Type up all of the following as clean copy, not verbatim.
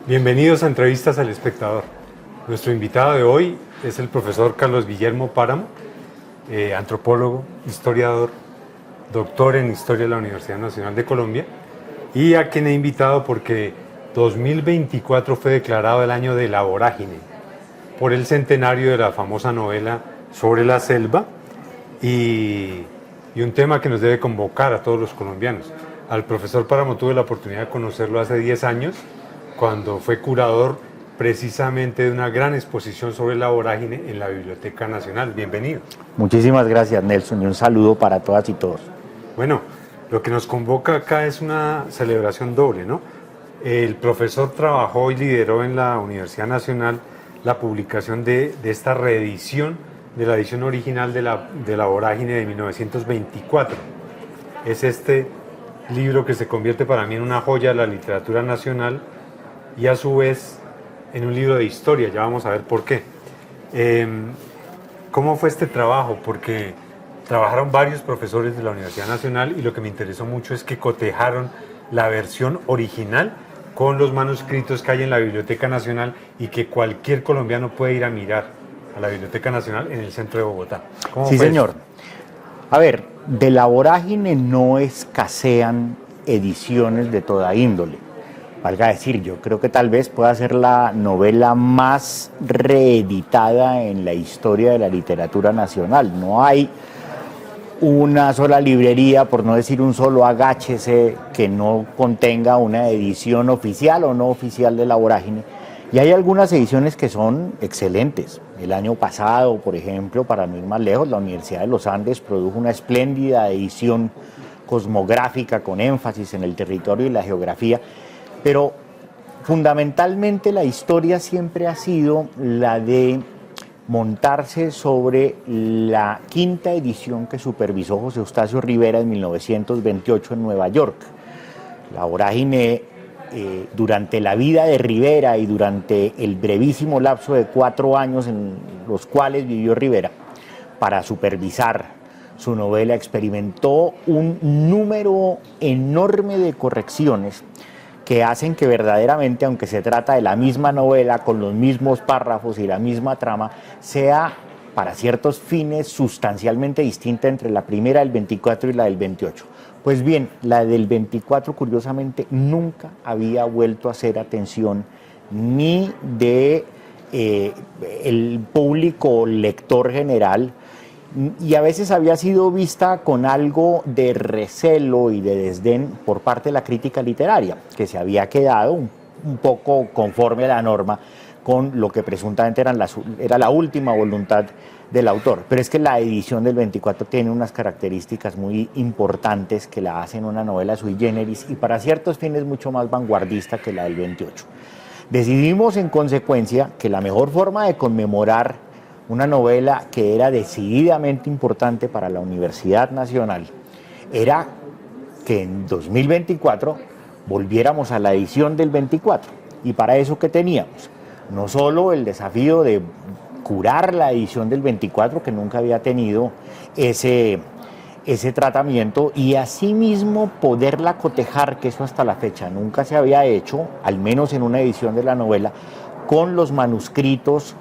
Bienvenidos a Entrevistas al Espectador. Nuestro invitado de hoy es el profesor Carlos Guillermo Páramo, antropólogo, historiador, doctor en Historia de la Universidad Nacional de Colombia, y a quien he invitado porque 2024 fue declarado el año de la vorágine por el centenario de la famosa novela Sobre la selva y un tema que nos debe convocar a todos los colombianos. Al profesor Páramo tuve la oportunidad de conocerlo hace 10 años cuando fue curador precisamente de una gran exposición sobre la vorágine en la Biblioteca Nacional. Bienvenido. Muchísimas gracias, Nelson, y un saludo para todas y todos. Bueno, lo que nos convoca acá es una celebración doble, ¿no? El profesor trabajó y lideró en la Universidad Nacional la publicación de esta reedición de la edición original de la vorágine de 1924. Es este libro que se convierte para mí en una joya de la literatura nacional y a su vez en un libro de historia. Ya vamos a ver por qué. ¿Cómo fue este trabajo? Porque trabajaron varios profesores de la Universidad Nacional y lo que me interesó mucho es que cotejaron la versión original con los manuscritos que hay en la Biblioteca Nacional y que cualquier colombiano puede ir a mirar a la Biblioteca Nacional en el centro de Bogotá. Sí, señor. A ver, de la vorágine no escasean ediciones de toda índole. Valga decir, yo creo que tal vez pueda ser la novela más reeditada en la historia de la literatura nacional. No hay una sola librería, por no decir un solo agáchese, que no contenga una edición oficial o no oficial de la vorágine. Y hay algunas ediciones que son excelentes. El año pasado, por ejemplo, para no ir más lejos, la Universidad de los Andes produjo una espléndida edición cosmográfica con énfasis en el territorio y la geografía. Pero fundamentalmente la historia siempre ha sido la de montarse sobre la quinta edición que supervisó José Eustacio Rivera en 1928 en Nueva York. La vorágine, durante la vida de Rivera y durante el brevísimo lapso de 4 años en los cuales vivió Rivera, para supervisar su novela, experimentó un número enorme de correcciones que hacen que verdaderamente, aunque se trata de la misma novela, con los mismos párrafos y la misma trama, sea para ciertos fines sustancialmente distinta entre la primera del 24 y la del 28. Pues bien, la del 24, curiosamente, nunca había vuelto a hacer atención ni de el público lector general, y a veces había sido vista con algo de recelo y de desdén por parte de la crítica literaria, que se había quedado un poco conforme a la norma con lo que presuntamente era la última voluntad del autor. Pero es que la edición del 24 tiene unas características muy importantes que la hacen una novela sui generis y para ciertos fines mucho más vanguardista que la del 28. Decidimos en consecuencia que la mejor forma de conmemorar una novela que era decididamente importante para la Universidad Nacional era que en 2024 volviéramos a la edición del 24. Y para eso, ¿qué teníamos? No solo el desafío de curar la edición del 24, que nunca había tenido ese tratamiento, y asimismo poderla cotejar, que eso hasta la fecha nunca se había hecho, al menos en una edición de la novela, con los manuscritos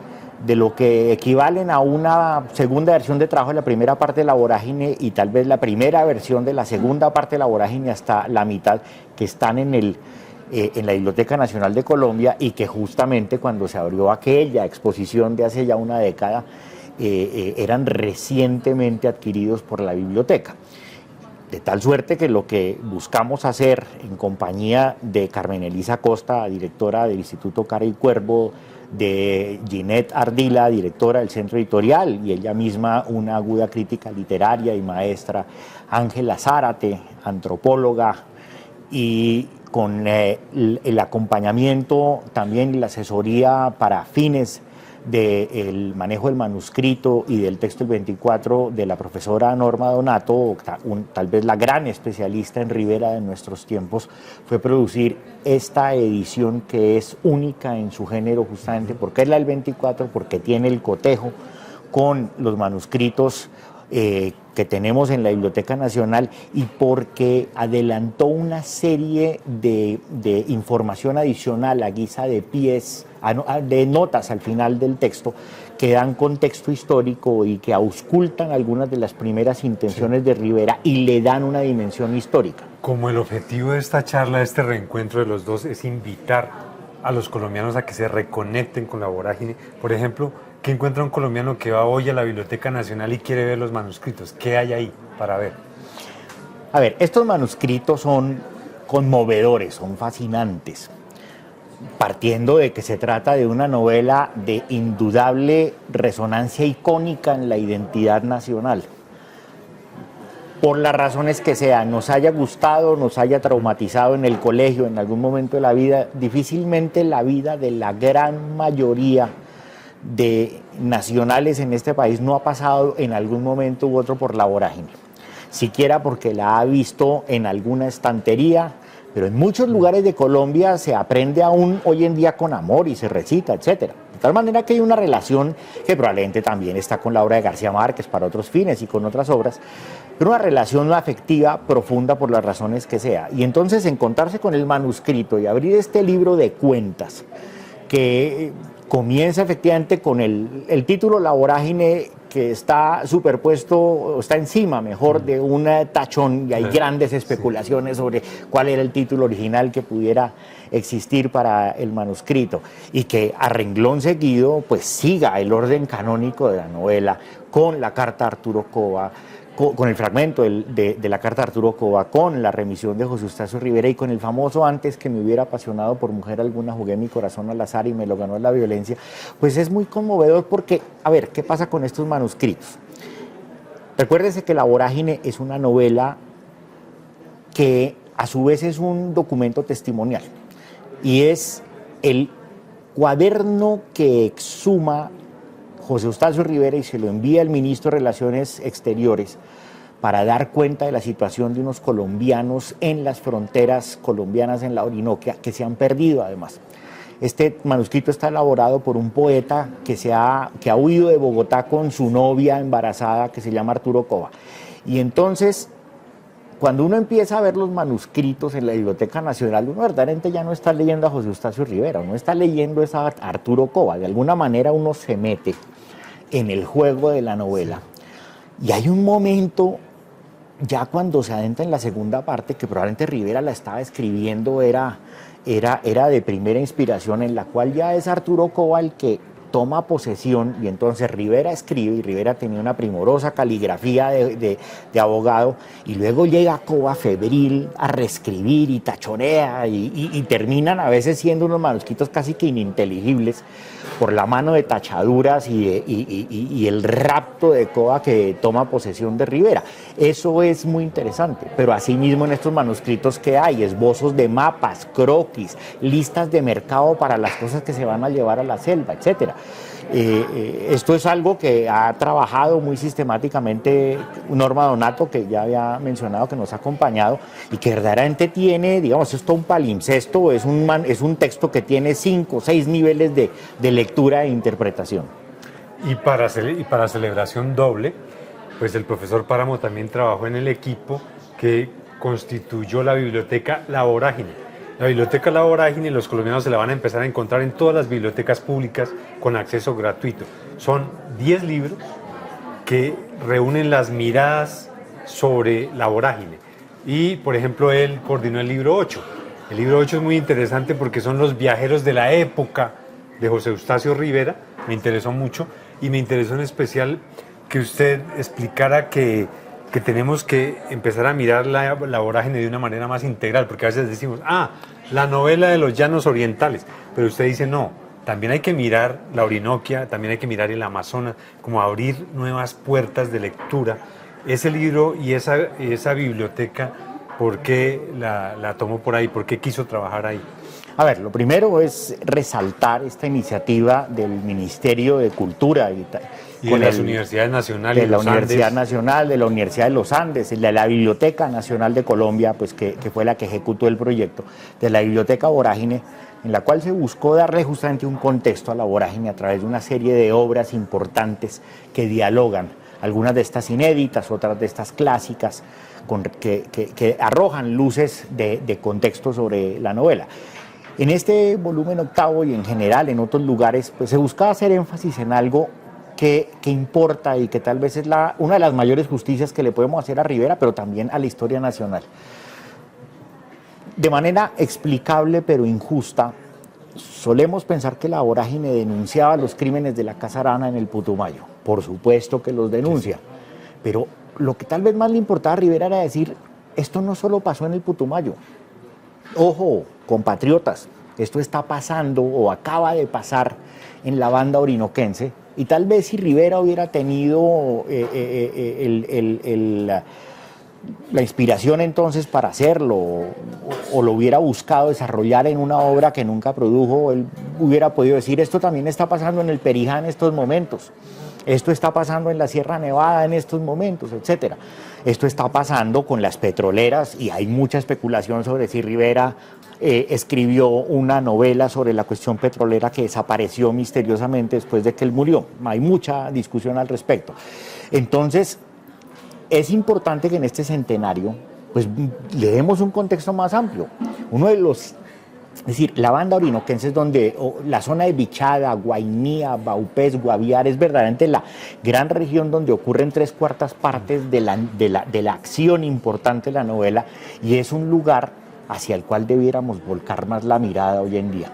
de lo que equivalen a una segunda versión de trabajo de la primera parte de la vorágine y tal vez la primera versión de la segunda parte de la vorágine hasta la mitad, que están en la Biblioteca Nacional de Colombia y que justamente cuando se abrió aquella exposición de hace ya una década eran recientemente adquiridos por la biblioteca. De tal suerte que lo que buscamos hacer en compañía de Carmen Elisa Costa, directora del Instituto Cara y Cuervo, de Ginette Ardila, directora del Centro Editorial, y ella misma una aguda crítica literaria y maestra, Ángela Zárate, antropóloga, y con el acompañamiento también y la asesoría para fines del manejo del manuscrito y del texto del 24 de la profesora Norma Donato, tal vez la gran especialista en Rivera de nuestros tiempos, fue producir esta edición que es única en su género justamente porque es la del 24, porque tiene el cotejo con los manuscritos que tenemos en la Biblioteca Nacional y porque adelantó una serie de información adicional a guisa de pies, de notas al final del texto, que dan contexto histórico y que auscultan algunas de las primeras intenciones de Rivera y le dan una dimensión histórica. Como el objetivo de esta charla, de este reencuentro de los dos, es invitar a los colombianos a que se reconecten con la vorágine. Por ejemplo, ¿qué encuentra un colombiano que va hoy a la Biblioteca Nacional y quiere ver los manuscritos? ¿Qué hay ahí para ver? A ver, estos manuscritos son conmovedores, son fascinantes, partiendo de que se trata de una novela de indudable resonancia icónica en la identidad nacional. Por las razones que sean, nos haya gustado, nos haya traumatizado en el colegio, en algún momento de la vida, difícilmente la vida de la gran mayoría de nacionales en este país no ha pasado en algún momento u otro por la vorágine, siquiera porque la ha visto en alguna estantería, pero en muchos lugares de Colombia se aprende aún hoy en día con amor y se recita, etcétera. De tal manera que hay una relación que probablemente también está con la obra de García Márquez para otros fines y con otras obras, pero una relación afectiva profunda por las razones que sea. Y entonces encontrarse con el manuscrito y abrir este libro de cuentas que comienza efectivamente con el título La vorágine, que está superpuesto, está encima mejor de un tachón, y hay grandes especulaciones sobre cuál era el título original que pudiera existir para el manuscrito, y que a renglón seguido pues siga el orden canónico de la novela con la carta a Arturo Cova, con el fragmento de la carta de Arturo Cova, con la remisión de José Eustacio Rivera y con el famoso antes que me hubiera apasionado por mujer alguna, jugué mi corazón al azar y me lo ganó la violencia, pues es muy conmovedor porque, a ver, ¿qué pasa con estos manuscritos? Recuérdense que La vorágine es una novela que a su vez es un documento testimonial y es el cuaderno que exhuma José Eustacio Rivera y se lo envía al ministro de Relaciones Exteriores para dar cuenta de la situación de unos colombianos en las fronteras colombianas en la Orinoquia, que se han perdido además. Este manuscrito está elaborado por un poeta que ha huido de Bogotá con su novia embarazada, que se llama Arturo Cova. Y entonces, cuando uno empieza a ver los manuscritos en la Biblioteca Nacional, uno verdaderamente ya no está leyendo a José Eustacio Rivera, uno está leyendo a Arturo Cova. De alguna manera uno se mete en el juego de la novela. Y hay un momento, ya cuando se adentra en la segunda parte, que probablemente Rivera la estaba escribiendo, era de primera inspiración, en la cual ya es Arturo Cova el que toma posesión, y entonces Rivera escribe, y Rivera tenía una primorosa caligrafía de abogado, y luego llega Cova febril a reescribir y tachonea, y terminan a veces siendo unos manuscritos casi que ininteligibles por la mano de tachaduras y el rapto de Cova que toma posesión de Rivera. Eso es muy interesante, pero asimismo en estos manuscritos que hay esbozos de mapas, croquis, listas de mercado para las cosas que se van a llevar a la selva, etcétera. Esto es algo que ha trabajado muy sistemáticamente Norma Donato, que ya había mencionado, que nos ha acompañado y que verdaderamente tiene, digamos, esto un palimpsesto, es un texto que tiene 5 o 6 niveles de lectura e interpretación. Y para celebración doble, pues el profesor Páramo también trabajó en el equipo que constituyó la biblioteca La Vorágine. La biblioteca La Vorágine, los colombianos se la van a empezar a encontrar en todas las bibliotecas públicas con acceso gratuito. Son 10 libros que reúnen las miradas sobre la vorágine. Y, por ejemplo, él coordinó el libro 8. El libro 8 es muy interesante porque son los viajeros de la época de José Eustacio Rivera. Me interesó mucho y me interesó en especial que usted explicara que tenemos que empezar a mirar la vorágine de una manera más integral, porque a veces decimos, la novela de los llanos orientales, pero usted dice no, también hay que mirar la Orinoquia, también hay que mirar el Amazonas, como abrir nuevas puertas de lectura. Ese libro y esa biblioteca, ¿por qué la tomó por ahí? ¿Por qué quiso trabajar ahí? A ver, lo primero es resaltar esta iniciativa del Ministerio de Cultura y de las universidades nacionales, de la Universidad Nacional, de la Universidad de los Andes, de la Biblioteca Nacional de Colombia, pues que fue la que ejecutó el proyecto, de la Biblioteca Vorágine, en la cual se buscó darle justamente un contexto a la vorágine a través de una serie de obras importantes que dialogan algunas de estas inéditas, otras de estas clásicas, que arrojan luces de contexto sobre la novela. En este volumen octavo y en general en otros lugares, pues se buscaba hacer énfasis en algo que importa y que tal vez es una de las mayores justicias que le podemos hacer a Rivera, pero también a la historia nacional. De manera explicable pero injusta, solemos pensar que la vorágine denunciaba los crímenes de la Casa Arana en el Putumayo. Por supuesto que los denuncia, pero lo que tal vez más le importaba a Rivera era decir, esto no solo pasó en el Putumayo. Ojo, compatriotas, esto está pasando o acaba de pasar en la banda orinoquense, y tal vez si Rivera hubiera tenido la inspiración entonces para hacerlo o lo hubiera buscado desarrollar en una obra que nunca produjo, él hubiera podido decir, esto también está pasando en el Perijá en estos momentos, esto está pasando en la Sierra Nevada en estos momentos, etcétera. Esto está pasando con las petroleras y hay mucha especulación sobre si Rivera escribió una novela sobre la cuestión petrolera que desapareció misteriosamente después de que él murió. Hay mucha discusión al respecto. Entonces, es importante que en este centenario pues, le demos un contexto más amplio. Uno de los... Es decir, la banda orinoquense es donde la zona de Bichada, Guainía, Baupés, Guaviare es verdaderamente la gran región donde ocurren 3/4 partes de la acción importante de la novela, y es un lugar hacia el cual debiéramos volcar más la mirada hoy en día.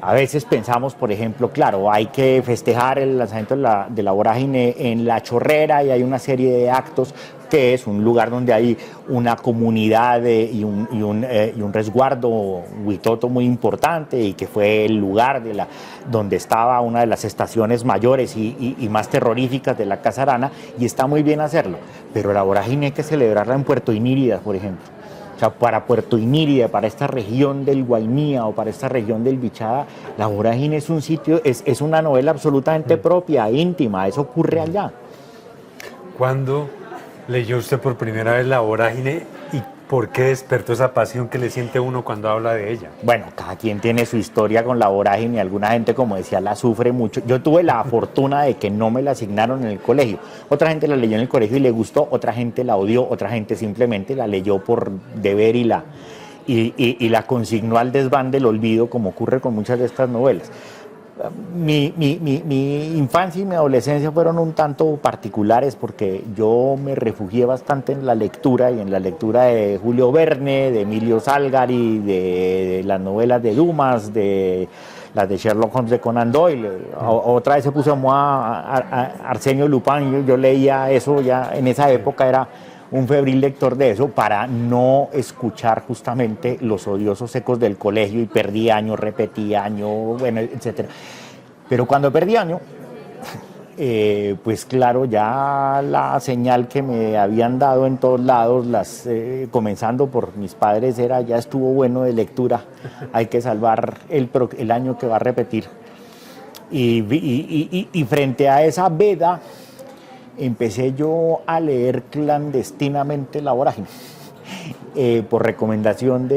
A veces pensamos, por ejemplo, claro, hay que festejar el lanzamiento de la vorágine en La Chorrera y hay una serie de actos que es un lugar donde hay una comunidad y un resguardo huitoto muy importante y que fue el lugar donde estaba una de las estaciones mayores y más terroríficas de la Casa Arana, y está muy bien hacerlo, pero la vorágine hay que celebrarla en Puerto Inírida, por ejemplo. O sea, para Puerto Inírida, para esta región del Guainía o para esta región del Bichada, la vorágine es un sitio, es una novela absolutamente propia, íntima, eso ocurre allá. ¿Cuándo leyó usted por primera vez La vorágine y por qué despertó esa pasión que le siente uno cuando habla de ella? Bueno, cada quien tiene su historia con la vorágine, alguna gente, como decía, la sufre mucho. Yo tuve la fortuna de que no me la asignaron en el colegio. Otra gente la leyó en el colegio y le gustó, otra gente la odió, otra gente simplemente la leyó por deber y la consignó al desván del olvido, como ocurre con muchas de estas novelas. Mi infancia y mi adolescencia fueron un tanto particulares porque yo me refugié bastante en la lectura y en la lectura de Julio Verne, de Emilio Salgari, de las novelas de Dumas, de las de Sherlock Holmes de Conan Doyle. Otra vez se puso a Arsenio Lupin, yo leía eso ya en esa época, era un febril lector de eso para no escuchar justamente los odiosos ecos del colegio y perdí año, repetí año, bueno, etcétera. Pero cuando perdí año, pues claro, ya la señal que me habían dado en todos lados, comenzando por mis padres, era ya estuvo bueno de lectura, hay que salvar el año que va a repetir. Y frente a esa veda, empecé yo a leer clandestinamente La vorágine, por recomendación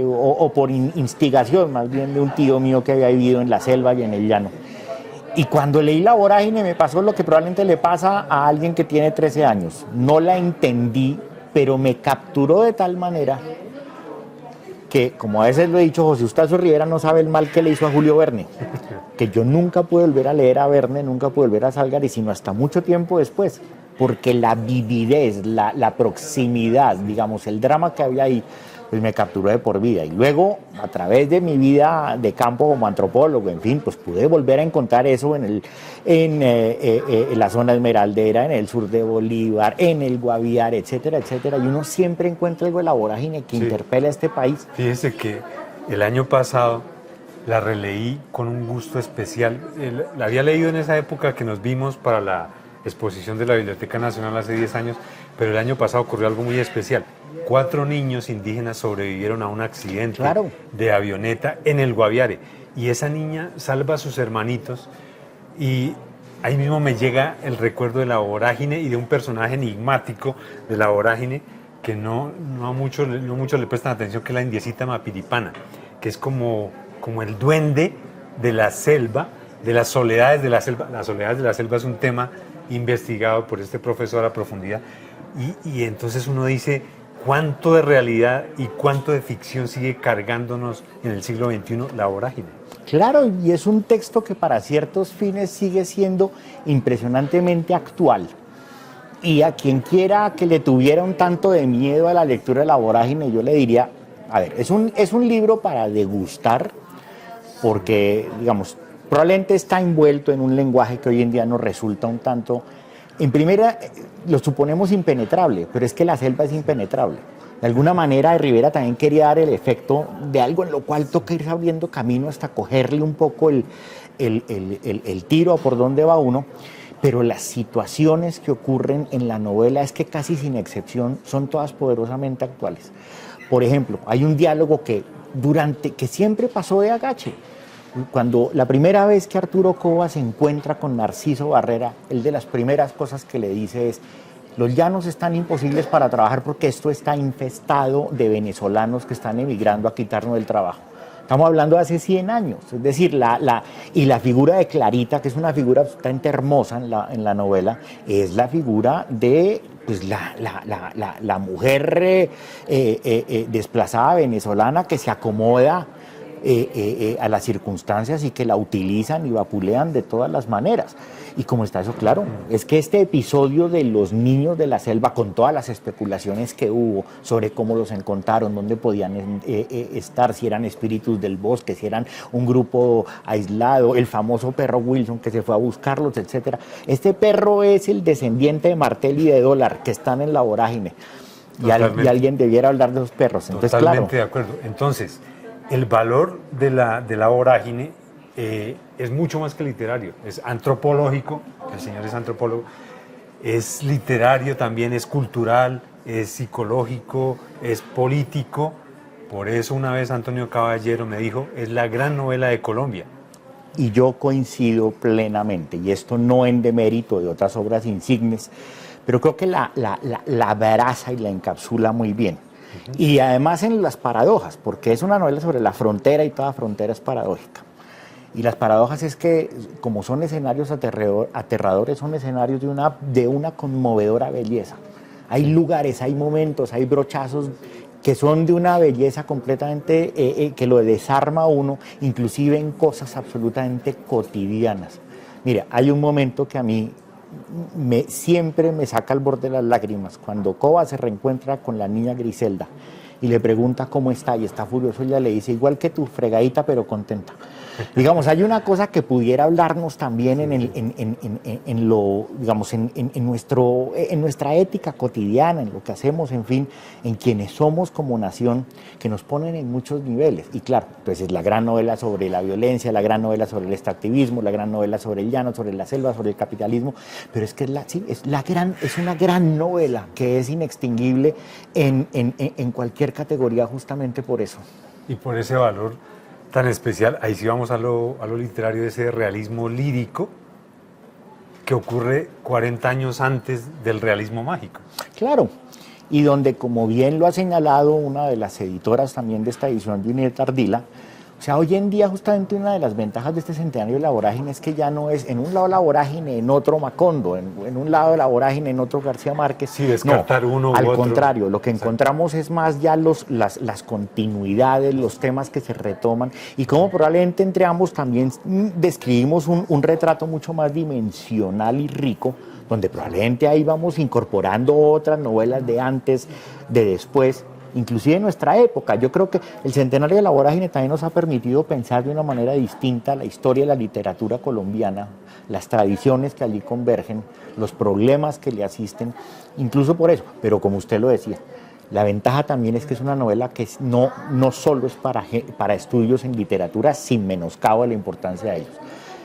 o por instigación más bien de un tío mío que había vivido en la selva y en el llano. Y cuando leí La vorágine me pasó lo que probablemente le pasa a alguien que tiene 13 años. No la entendí, pero me capturó de tal manera que, como a veces lo he dicho, José Eustacio Rivera no sabe el mal que le hizo a Julio Verne, que yo nunca pude volver a leer a Verne, nunca pude volver a Salgari, sino hasta mucho tiempo después, porque la vividez, la proximidad, digamos, el drama que había ahí, pues me capturó de por vida. Y luego, a través de mi vida de campo como antropólogo, en fin, pues pude volver a encontrar eso en la zona esmeraldera, en el sur de Bolívar, en el Guaviare, etcétera, etcétera. Y uno siempre encuentra algo de la vorágine que interpela a este país. Fíjese que el año pasado la releí con un gusto especial. La había leído en esa época que nos vimos para la exposición de la Biblioteca Nacional hace 10 años, pero el año pasado ocurrió algo muy especial. 4 niños indígenas sobrevivieron a un accidente de avioneta en el Guaviare, y esa niña salva a sus hermanitos, y ahí mismo me llega el recuerdo de la vorágine y de un personaje enigmático de la vorágine que no mucho le prestan atención, que es la indiecita Mapiripana, que es como el duende de la selva, de las soledades de la selva. Las soledades de la selva es un tema investigado por este profesor a profundidad. Y entonces uno dice, ¿cuánto de realidad y cuánto de ficción sigue cargándonos en el siglo XXI la vorágine? Claro, y es un texto que para ciertos fines sigue siendo impresionantemente actual. Y a quien quiera que le tuviera un tanto de miedo a la lectura de la vorágine, yo le diría, a ver, es un libro para degustar, porque, digamos, probablemente está envuelto en un lenguaje que hoy en día nos resulta un tanto, en primera, lo suponemos impenetrable, pero es que la selva es impenetrable. De alguna manera, de Rivera también quería dar el efecto de algo en lo cual toca ir abriendo camino hasta cogerle un poco el tiro a por dónde va uno. Pero las situaciones que ocurren en la novela es que casi sin excepción son todas poderosamente actuales. Por ejemplo, hay un diálogo que siempre pasó de agache. Cuando la primera vez que Arturo Cova se encuentra con Narciso Barrera, él de las primeras cosas que le dice es: los llanos están imposibles para trabajar porque esto está infestado de venezolanos que están emigrando a quitarnos el trabajo. Estamos hablando de hace 100 años, es decir, y la figura de Clarita, que es una figura absolutamente hermosa en la novela, es la figura de pues, la mujer desplazada venezolana que se acomoda a las circunstancias y que la utilizan y vapulean de todas las maneras. Y como está eso claro, es que este episodio de los niños de la selva, con todas las especulaciones que hubo sobre cómo los encontraron, dónde podían estar, si eran espíritus del bosque, si eran un grupo aislado, el famoso perro Wilson que se fue a buscarlos, etcétera. Este perro es el descendiente de Martel y de Dólar, que están en la vorágine. Y alguien debiera hablar de los perros. Entonces, totalmente claro. de acuerdo. Entonces, el valor de la vorágine es mucho más que literario, es antropológico, el señor es antropólogo, es literario también, es cultural, es psicológico, es político. Por eso una vez Antonio Caballero me dijo, es la gran novela de Colombia. Y yo coincido plenamente, y esto no en demérito de otras obras insignes, pero creo que la abraza y la encapsula muy bien. Y además en las paradojas, porque es una novela sobre la frontera y toda frontera es paradójica. Y las paradojas es que, como son escenarios aterradores, son escenarios de una conmovedora belleza. Hay lugares, hay momentos, hay brochazos que son de una belleza completamente que lo desarma a uno, inclusive en cosas absolutamente cotidianas. Mira, hay un momento que a mí siempre me saca al borde de las lágrimas, cuando Cova se reencuentra con la niña Griselda y le pregunta cómo está y está furioso, ella le dice, igual que tú, fregadita pero contenta. Digamos, hay una cosa que pudiera hablarnos también en nuestra ética cotidiana, en lo que hacemos, en fin, en quienes somos como nación, que nos ponen en muchos niveles. Y claro, pues es la gran novela sobre la violencia, la gran novela sobre el extractivismo, la gran novela sobre el llano, sobre la selva, sobre el capitalismo, pero es que es una gran novela que es inextinguible en cualquier categoría justamente por eso. Y por ese valor tan especial, ahí sí vamos a lo literario, de ese realismo lírico que ocurre 40 años antes del realismo mágico. Claro, y donde, como bien lo ha señalado una de las editoras también de esta edición, Julieta Ardila, o sea, hoy en día justamente una de las ventajas de este centenario de la vorágine es que ya no es en un lado la vorágine, en otro Macondo, en un lado la vorágine, en otro García Márquez. Sí, descartar uno u al otro. contrario, lo que encontramos es más ya las continuidades, los temas que se retoman, y como probablemente entre ambos también describimos un retrato mucho más dimensional y rico, donde probablemente ahí vamos incorporando otras novelas de antes, de después, inclusive en nuestra época. Yo creo que el centenario de la vorágine también nos ha permitido pensar de una manera distinta la historia de la literatura colombiana, las tradiciones que allí convergen, los problemas que le asisten, incluso por eso. Pero como usted lo decía, la ventaja también es que es una novela que no solo es para estudios en literatura, sin menoscabo de la importancia de ellos.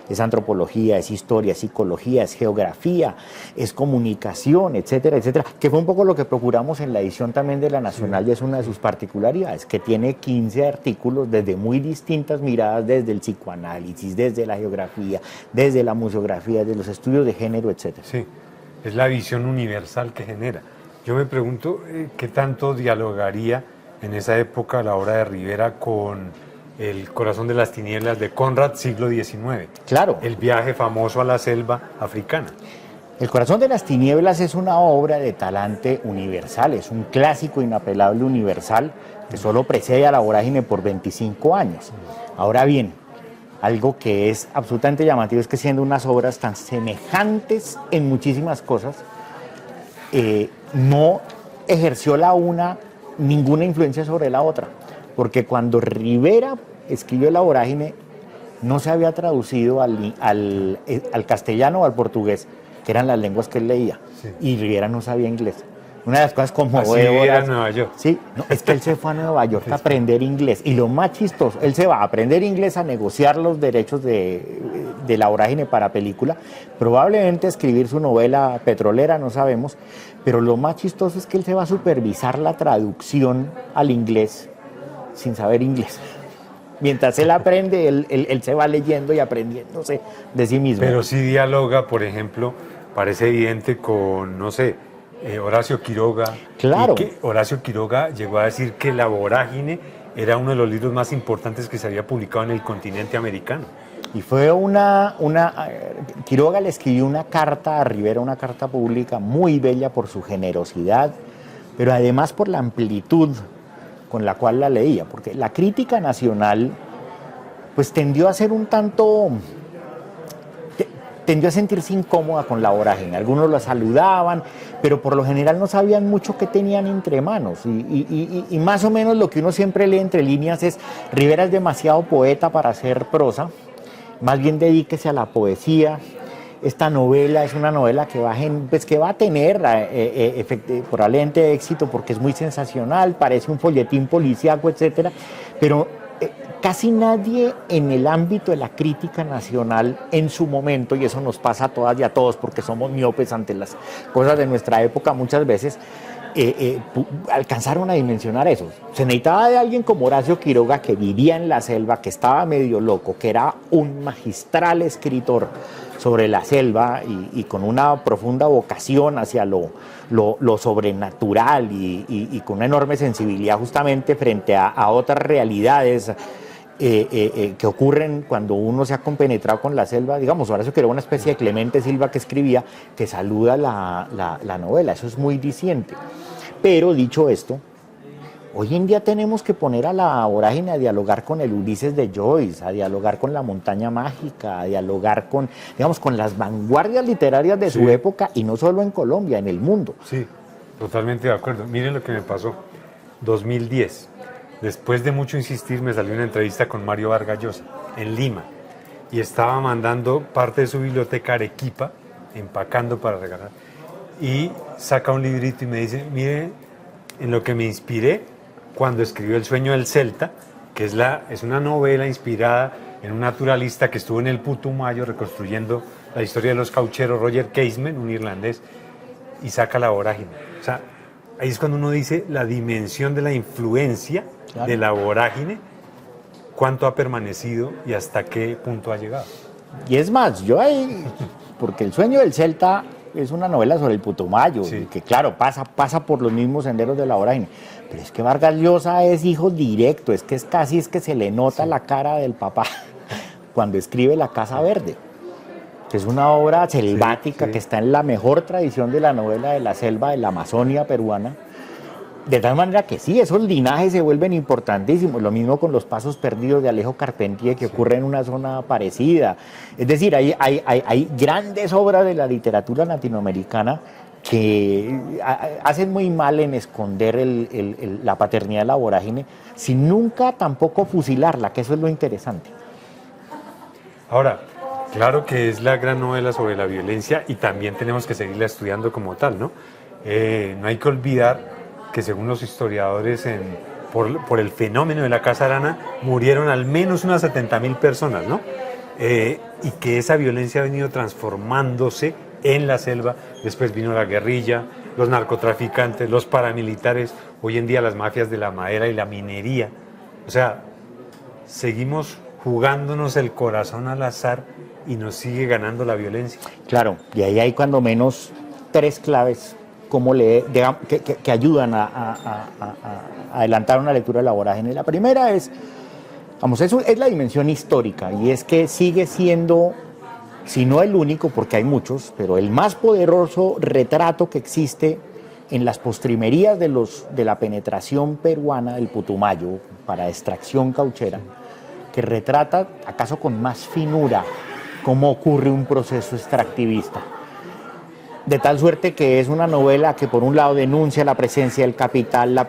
Es antropología, es historia, es psicología, es geografía, es comunicación, etcétera, etcétera, que fue un poco lo que procuramos en la edición también de La Nacional, sí. Y es una de sus particularidades, que tiene 15 artículos desde muy distintas miradas, desde el psicoanálisis, desde la geografía, desde la museografía, desde los estudios de género, etcétera. Sí, es la visión universal que genera. Yo me pregunto qué tanto dialogaría en esa época la obra de Rivera con El corazón de las tinieblas de Conrad, siglo XIX. Claro. El viaje famoso a la selva africana. El corazón de las tinieblas es una obra de talante universal, es un clásico inapelable universal que solo precede a La Vorágine por 25 años. Ahora bien, algo que es absolutamente llamativo es que siendo unas obras tan semejantes en muchísimas cosas, no ejerció la una ninguna influencia sobre la otra, porque cuando Rivera escribió La Vorágine no se había traducido al castellano o al portugués, que eran las lenguas que él leía, sí. Y Rivera no sabía inglés. Una de las cosas como a Nueva York. Sí, no, es que él se fue a Nueva York a aprender inglés. Y lo más chistoso, él se va a aprender inglés, a negociar los derechos de La Vorágine para película, probablemente a escribir su novela petrolera, no sabemos, pero lo más chistoso es que él se va a supervisar la traducción al inglés sin saber inglés. Mientras él aprende, él se va leyendo y aprendiéndose de sí mismo. Pero sí dialoga, por ejemplo, parece evidente con, no sé, Horacio Quiroga. Claro. Y que Horacio Quiroga llegó a decir que La Vorágine era uno de los libros más importantes que se había publicado en el continente americano. Y fue Quiroga le escribió una carta a Rivera, una carta pública muy bella por su generosidad, pero además por la amplitud con la cual la leía, porque la crítica nacional pues tendió a sentirse incómoda con La Vorágine. Algunos la saludaban, pero por lo general no sabían mucho qué tenían entre manos. Y más o menos lo que uno siempre lee entre líneas es: Rivera es demasiado poeta para hacer prosa, más bien dedíquese a la poesía. Esta novela es una novela que va a tener probablemente éxito porque es muy sensacional, parece un folletín policíaco, etcétera, pero casi nadie en el ámbito de la crítica nacional en su momento, y eso nos pasa a todas y a todos porque somos miopes ante las cosas de nuestra época muchas veces, alcanzaron a dimensionar eso. Se necesitaba de alguien como Horacio Quiroga, que vivía en la selva, que estaba medio loco, que era un magistral escritor sobre la selva y con una profunda vocación hacia lo sobrenatural y con una enorme sensibilidad justamente frente a otras realidades que ocurren cuando uno se ha compenetrado con la selva. Digamos, Horacio Quiroga, una especie de Clemente Silva que escribía, que saluda la novela. Eso es muy diciente. Pero dicho esto, hoy en día tenemos que poner a La Vorágine a dialogar con el Ulises de Joyce, a dialogar con La Montaña Mágica, a dialogar con las vanguardias literarias de su época, y no solo en Colombia, en el mundo. Sí, totalmente de acuerdo. Miren lo que me pasó. 2010. Después de mucho insistir, me salió una entrevista con Mario Vargas Llosa en Lima, y estaba mandando parte de su biblioteca a Arequipa, empacando para regalar, y saca un librito y me dice: mire en lo que me inspiré cuando escribió El sueño del Celta, que es una novela inspirada en un naturalista que estuvo en el Putumayo reconstruyendo la historia de los caucheros, Roger Casement, un irlandés, y saca La Vorágine. O sea, ahí es cuando uno dice la dimensión de la influencia, claro, de La Vorágine, cuánto ha permanecido y hasta qué punto ha llegado. Y es más, porque El sueño del Celta es una novela sobre el Putumayo, sí, que claro, pasa por los mismos senderos de La Vorágine, pero es que Vargas Llosa es hijo directo, es que se le nota la cara del papá cuando escribe La Casa Verde, que es una obra selvática, que está en la mejor tradición de la novela de la selva de la Amazonia peruana. De tal manera que sí, esos linajes se vuelven importantísimos. Lo mismo con Los Pasos Perdidos de Alejo Carpentier, que ocurre en una zona parecida. Es decir, hay grandes obras de la literatura latinoamericana que hacen muy mal en esconder la paternidad de La Vorágine, sin nunca tampoco fusilarla, que eso es lo interesante. Ahora, claro que es la gran novela sobre la violencia y también tenemos que seguirla estudiando como tal, ¿no? No hay que olvidar que según los historiadores, por el fenómeno de la Casa Arana, murieron al menos unas 70.000 personas, ¿no? Y que esa violencia ha venido transformándose en la selva. Después vino la guerrilla, los narcotraficantes, los paramilitares, hoy en día las mafias de la madera y la minería. O sea, seguimos jugándonos el corazón al azar y nos sigue ganando la violencia. Claro, y ahí hay cuando menos 3 claves que ayudan a adelantar una lectura de La Vorágine. La primera es la dimensión histórica, y es que sigue siendo si no el único, porque hay muchos, pero el más poderoso retrato que existe en las postrimerías de la penetración peruana del Putumayo para extracción cauchera, que retrata, acaso con más finura, cómo ocurre un proceso extractivista. De tal suerte que es una novela que por un lado denuncia la presencia del capital,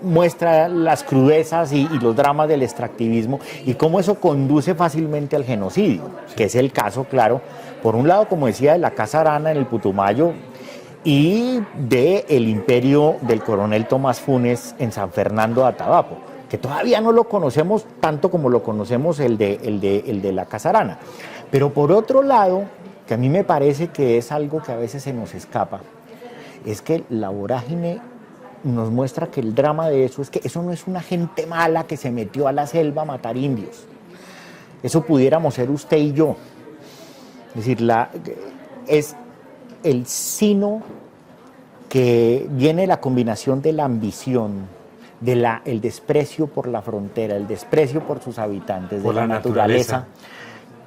muestra las crudezas y los dramas del extractivismo y cómo eso conduce fácilmente al genocidio, que es el caso, claro, por un lado, como decía, de la Casa Arana en el Putumayo y del imperio del coronel Tomás Funes en San Fernando de Atabapo, que todavía no lo conocemos tanto como lo conocemos el de la Casa Arana. Pero por otro lado, que a mí me parece que es algo que a veces se nos escapa, es que la vorágine nos muestra que el drama de eso es que eso no es una gente mala que se metió a la selva a matar indios. Eso pudiéramos ser usted y yo. Es decir, es el sino que viene la combinación de la ambición, el desprecio por la frontera, el desprecio por sus habitantes, de la naturaleza,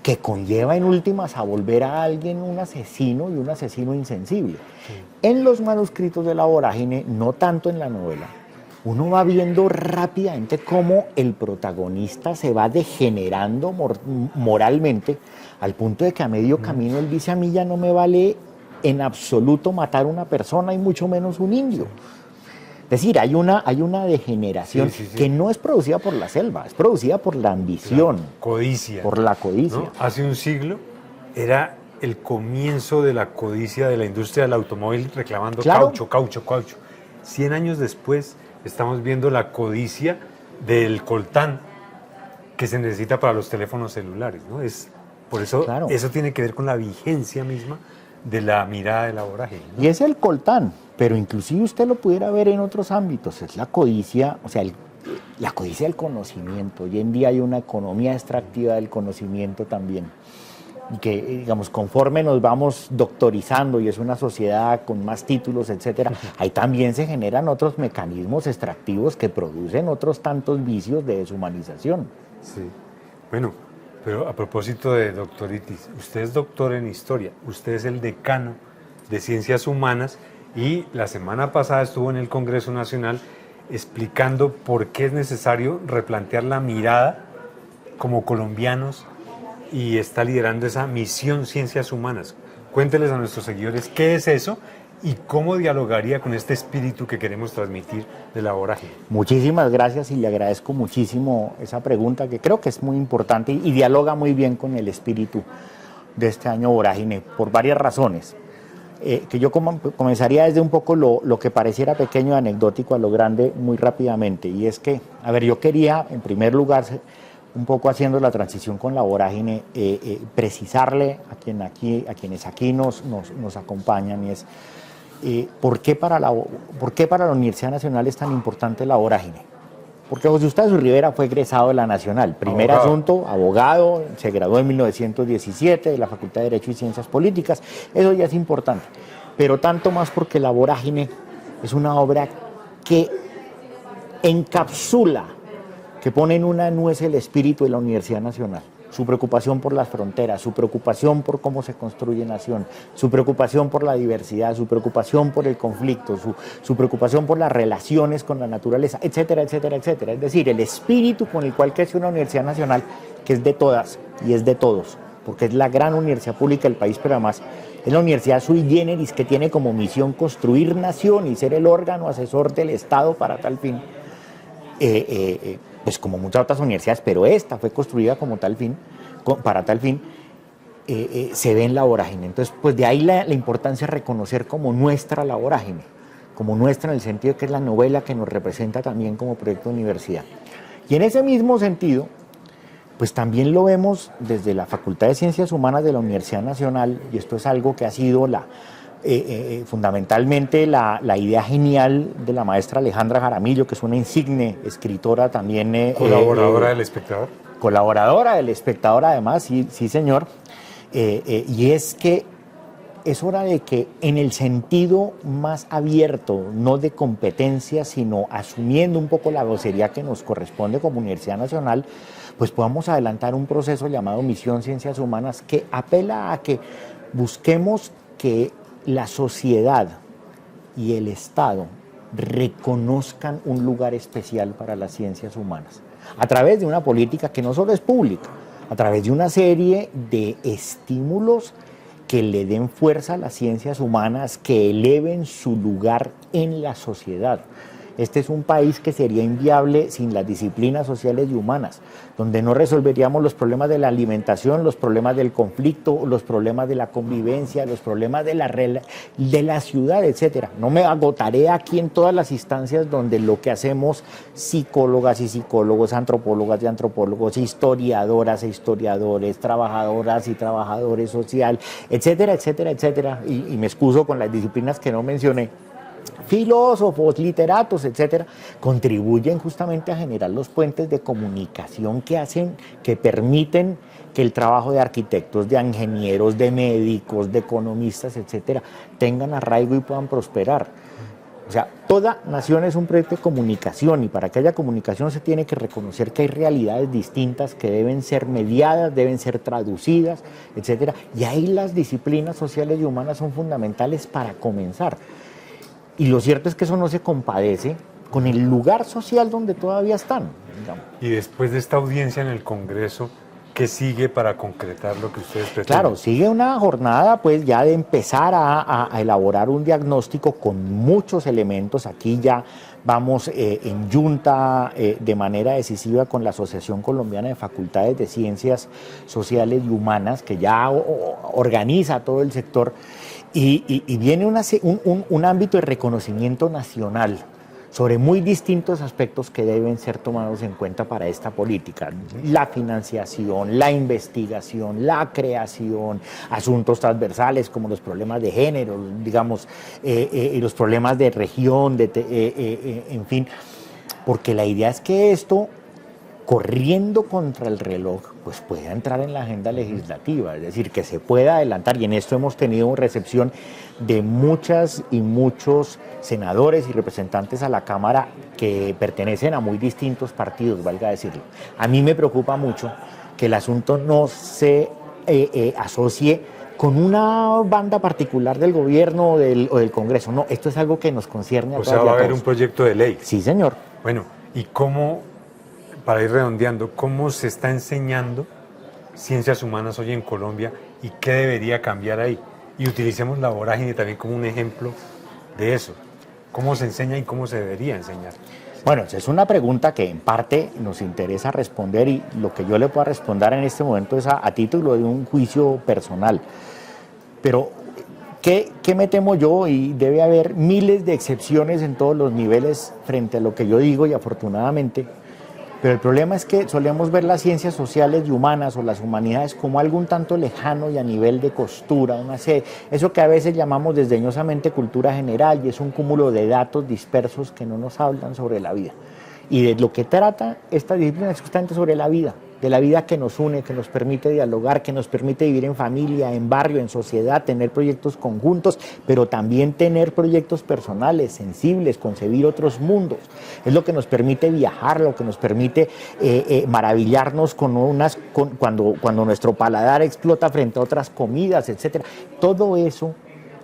que conlleva en últimas a volver a alguien un asesino y un asesino insensible. Sí. En los manuscritos de la vorágine, no tanto en la novela, uno va viendo rápidamente cómo el protagonista se va degenerando moralmente al punto de que a medio camino él dice: a mí ya no me vale en absoluto matar a una persona y mucho menos un indio. Es decir, hay una degeneración que no es producida por la selva, es producida por la ambición. Codicia. Por la codicia. ¿No? Hace un siglo era el comienzo de la codicia de la industria del automóvil reclamando caucho. 100 años después estamos viendo la codicia del coltán que se necesita para los teléfonos celulares, ¿no? Por eso eso tiene que ver con la vigencia misma de la mirada de la vorágine, ¿no? Y es el coltán, pero inclusive usted lo pudiera ver en otros ámbitos, es la codicia, o sea, la codicia del conocimiento. Hoy en día hay una economía extractiva del conocimiento también, y que, digamos, conforme nos vamos doctorizando y es una sociedad con más títulos, etcétera, ahí también se generan otros mecanismos extractivos que producen otros tantos vicios de deshumanización. Sí, bueno, pero a propósito de doctoritis, usted es doctor en historia, usted es el decano de Ciencias Humanas y la semana pasada estuvo en el Congreso Nacional explicando por qué es necesario replantear la mirada como colombianos y está liderando esa misión Ciencias Humanas. Cuénteles a nuestros seguidores qué es eso y cómo dialogaría con este espíritu que queremos transmitir de la vorágine. Muchísimas gracias y le agradezco muchísimo esa pregunta que creo que es muy importante y dialoga muy bien con el espíritu de este año vorágine por varias razones. Que yo comenzaría desde un poco lo que pareciera pequeño y anecdótico a lo grande muy rápidamente, y es que, a ver, yo quería en primer lugar, un poco haciendo la transición con la vorágine, precisarle a quienes aquí nos acompañan, y es ¿por qué para la Universidad Nacional es tan importante la vorágine? Porque José Eustacio Rivera fue egresado de la Nacional, primer asunto, abogado, se graduó en 1917 de la Facultad de Derecho y Ciencias Políticas, eso ya es importante, pero tanto más porque la vorágine es una obra que encapsula, que pone en una nuez el espíritu de la Universidad Nacional. Su preocupación por las fronteras, su preocupación por cómo se construye nación, su preocupación por la diversidad, su preocupación por el conflicto, su preocupación por las relaciones con la naturaleza, etcétera, etcétera, etcétera. Es decir, el espíritu con el cual crece una Universidad Nacional que es de todas y es de todos, porque es la gran universidad pública del país, pero además es la universidad sui generis que tiene como misión construir nación y ser el órgano asesor del Estado para tal fin. Pues como muchas otras universidades, pero esta fue construida como tal fin, para tal fin, se ve en la vorágine. Entonces, pues de ahí la importancia de reconocer como nuestra la vorágine, como nuestra en el sentido de que es la novela que nos representa también como proyecto de universidad. Y en ese mismo sentido, pues también lo vemos desde la Facultad de Ciencias Humanas de la Universidad Nacional, y esto es algo que ha sido fundamentalmente la idea genial de la maestra Alejandra Jaramillo, que es una insigne escritora también. ¿Colaboradora del Espectador? Colaboradora del Espectador, además, sí señor. Y es que es hora de que en el sentido más abierto, no de competencia, sino asumiendo un poco la vocería que nos corresponde como Universidad Nacional, pues podamos adelantar un proceso llamado Misión Ciencias Humanas que apela a que busquemos que la sociedad y el Estado reconozcan un lugar especial para las ciencias humanas, a través de una política que no solo es pública, a través de una serie de estímulos que le den fuerza a las ciencias humanas, que eleven su lugar en la sociedad. Este es un país que sería inviable sin las disciplinas sociales y humanas, donde no resolveríamos los problemas de la alimentación, los problemas del conflicto, los problemas de la convivencia, los problemas de la ciudad, etc. No me agotaré aquí en todas las instancias donde lo que hacemos psicólogas y psicólogos, antropólogas y antropólogos, historiadoras e historiadores, trabajadoras y trabajadores social, etcétera, etcétera, etcétera. Y me excuso con las disciplinas que no mencioné. Filósofos, literatos, etcétera, contribuyen justamente a generar los puentes de comunicación que permiten que el trabajo de arquitectos, de ingenieros, de médicos, de economistas, etcétera, tengan arraigo y puedan prosperar. O sea, toda nación es un proyecto de comunicación y para que haya comunicación se tiene que reconocer que hay realidades distintas que deben ser mediadas, deben ser traducidas, etcétera. Y ahí las disciplinas sociales y humanas son fundamentales para comenzar. Y lo cierto es que eso no se compadece con el lugar social donde todavía están. Digamos. Y después de esta audiencia en el Congreso, ¿qué sigue para concretar lo que ustedes pretenden? Claro, sigue una jornada pues ya de empezar a elaborar un diagnóstico con muchos elementos. Aquí ya vamos en yunta de manera decisiva con la Asociación Colombiana de Facultades de Ciencias Sociales y Humanas, que ya organiza todo el sector. Y viene un ámbito de reconocimiento nacional sobre muy distintos aspectos que deben ser tomados en cuenta para esta política. La financiación, la investigación, la creación, asuntos transversales como los problemas de género, digamos, y los problemas de región, en fin, porque la idea es que esto, corriendo contra el reloj, pues pueda entrar en la agenda legislativa, es decir, que se pueda adelantar, y en esto hemos tenido recepción de muchas y muchos senadores y representantes a la Cámara que pertenecen a muy distintos partidos, valga decirlo. A mí me preocupa mucho que el asunto no se asocie con una banda particular del gobierno o del Congreso, no, esto es algo que nos concierne a todos. O sea, va a haber un proyecto de ley. Sí, señor. Bueno, ¿y cómo, para ir redondeando, cómo se está enseñando ciencias humanas hoy en Colombia y qué debería cambiar ahí? Y utilicemos la vorágine también como un ejemplo de eso. ¿Cómo se enseña y cómo se debería enseñar? Bueno, esa es una pregunta que en parte nos interesa responder y lo que yo le puedo responder en este momento es a título de un juicio personal. Pero, ¿qué me temo yo? Y debe haber miles de excepciones en todos los niveles frente a lo que yo digo y afortunadamente. Pero el problema es que solemos ver las ciencias sociales y humanas o las humanidades como algo un tanto lejano y a nivel de costura, eso que a veces llamamos desdeñosamente cultura general y es un cúmulo de datos dispersos que no nos hablan sobre la vida. Y de lo que trata esta disciplina es justamente sobre la vida, de la vida que nos une, que nos permite dialogar, que nos permite vivir en familia, en barrio, en sociedad, tener proyectos conjuntos, pero también tener proyectos personales, sensibles, concebir otros mundos. Es lo que nos permite viajar, lo que nos permite maravillarnos cuando nuestro paladar explota frente a otras comidas, etc. Todo eso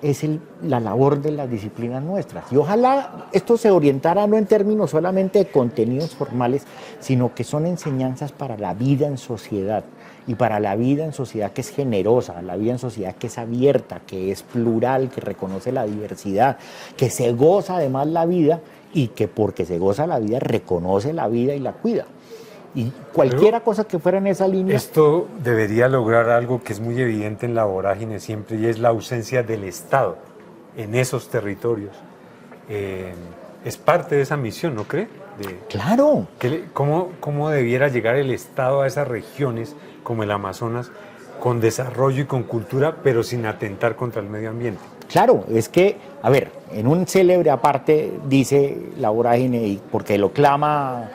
es la labor de las disciplinas nuestras. Y ojalá esto se orientara no en términos solamente de contenidos formales, sino que son enseñanzas para la vida en sociedad, y para la vida en sociedad que es generosa, la vida en sociedad que es abierta, que es plural, que reconoce la diversidad, que se goza además la vida y que porque se goza la vida reconoce la vida y la cuida. Y cualquiera cosa que fuera en esa línea. Esto debería lograr algo que es muy evidente en la vorágine siempre y es la ausencia del Estado en esos territorios. Es parte de esa misión, ¿no cree? Claro. ¿Cómo debiera llegar el Estado a esas regiones como el Amazonas con desarrollo y con cultura, pero sin atentar contra el medio ambiente? Claro, es que, a ver, en un célebre aparte dice la vorágine, porque lo clama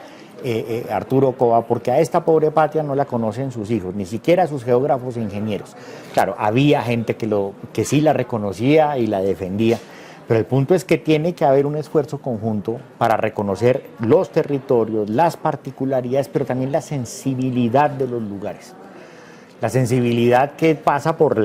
Arturo Cova, porque a esta pobre patria no la conocen sus hijos, ni siquiera sus geógrafos e ingenieros. Claro, había gente que sí la reconocía y la defendía, pero el punto es que tiene que haber un esfuerzo conjunto para reconocer los territorios, las particularidades, pero también la sensibilidad de los lugares. La sensibilidad que pasa por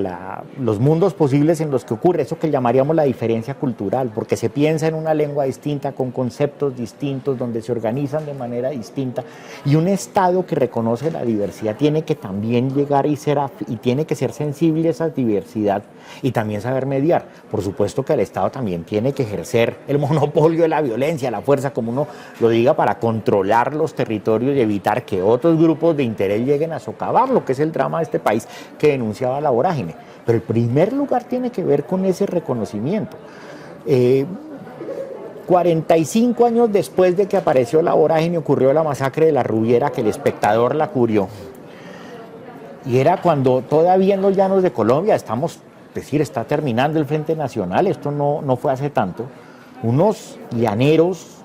los mundos posibles en los que ocurre, eso que llamaríamos la diferencia cultural, porque se piensa en una lengua distinta, con conceptos distintos, donde se organizan de manera distinta, y un Estado que reconoce la diversidad tiene que también llegar y tiene que ser sensible a esa diversidad y también saber mediar. Por supuesto que el Estado también tiene que ejercer el monopolio de la violencia, la fuerza, como uno lo diga, para controlar los territorios y evitar que otros grupos de interés lleguen a socavar lo que es el drama de este país que denunciaba la vorágine. Pero el primer lugar tiene que ver con ese reconocimiento. 45 años después de que apareció la vorágine ocurrió la masacre de La Rubiera, que El Espectador la cubrió. Y era cuando todavía en los llanos de Colombia está terminando el Frente Nacional, esto no fue hace tanto, unos llaneros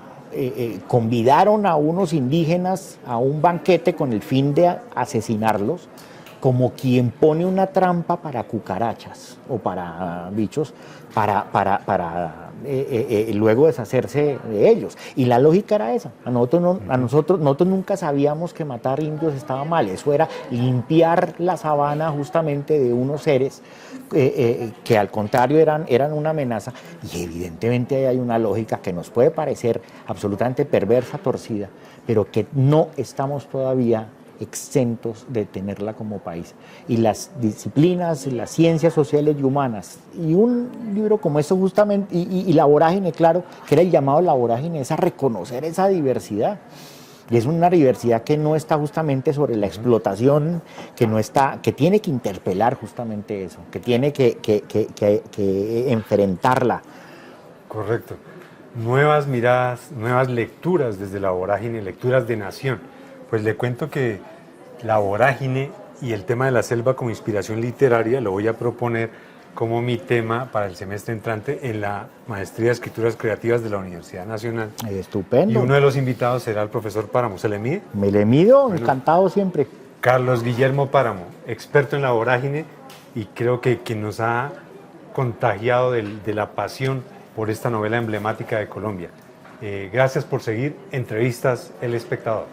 convidaron a unos indígenas a un banquete con el fin de asesinarlos, como quien pone una trampa para cucarachas o para bichos, para luego deshacerse de ellos. Y la lógica era esa. Nosotros nunca sabíamos que matar indios estaba mal. Eso era limpiar la sabana justamente de unos seres que al contrario eran una amenaza. Y evidentemente hay una lógica que nos puede parecer absolutamente perversa, torcida, pero que no estamos todavía exentos de tenerla como país. Y las disciplinas, las ciencias sociales y humanas, y un libro como este justamente, y La Vorágine, claro, que era el llamado La Vorágine, es a reconocer esa diversidad. Y es una diversidad que no está justamente sobre la explotación, que tiene que interpelar justamente eso, que tiene que enfrentarla. Correcto. Nuevas miradas, nuevas lecturas desde La Vorágine, lecturas de nación. Pues le cuento que La Vorágine y el tema de la selva como inspiración literaria lo voy a proponer como mi tema para el semestre entrante en la Maestría de Escrituras Creativas de la Universidad Nacional. Estupendo. Y uno de los invitados será el profesor Páramo. ¿Se le mide? Me le mido, bueno, encantado siempre. Carlos Guillermo Páramo, experto en La Vorágine, y creo que nos ha contagiado de la pasión por esta novela emblemática de Colombia. Gracias por seguir Entrevistas El Espectador.